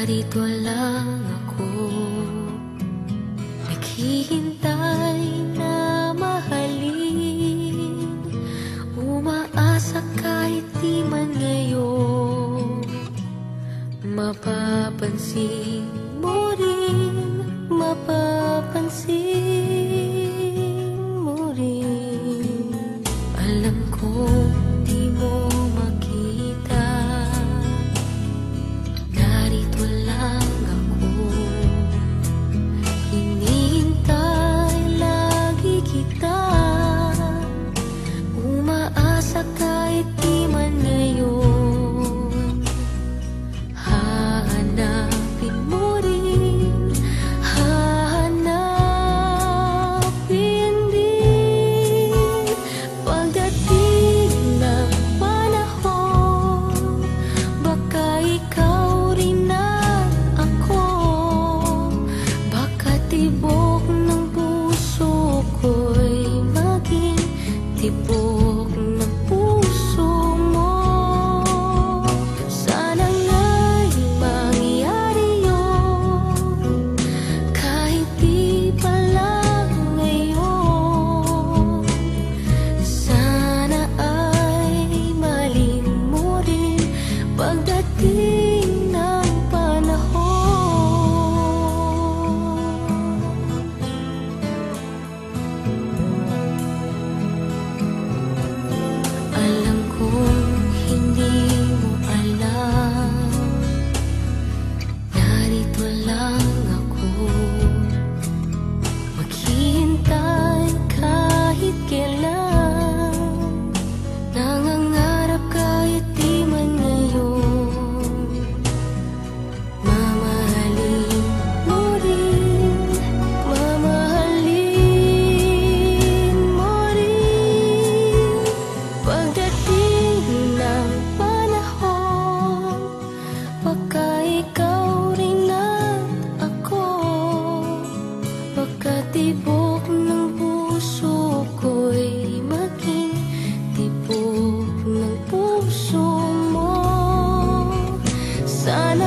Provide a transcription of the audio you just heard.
Narito lang ako, naghihintay na mahalin. Umaasa kahit di man ngayon mapapansin mo rin, mapapansin mo rin. Alam kong di mo makita, narito lang ako, hinihintay lagi kita. Umaasa kahit di man ngayon, hahanapin mo rin, hahanapin din. Pagdating ng panahon, baka ikaw rin at ako, baka tibok ng puso ko'y maging tibok ng puso mo. Sana nga'y mangyari yun, kahit di pa lang ngayon. Sana ay malin mo rin pagdating ng panahon. Alam kong hindi mo alam, narito lang ako, maghihintay kahit kailan. Nangangarap kahit di man ngayon, mamahalin mo rin, mamahalin mo rin. Pagdating ng panahon, baka ikaw rin at ako, baka tibok ng puso ko'y maging tibok ng puso mo. Sana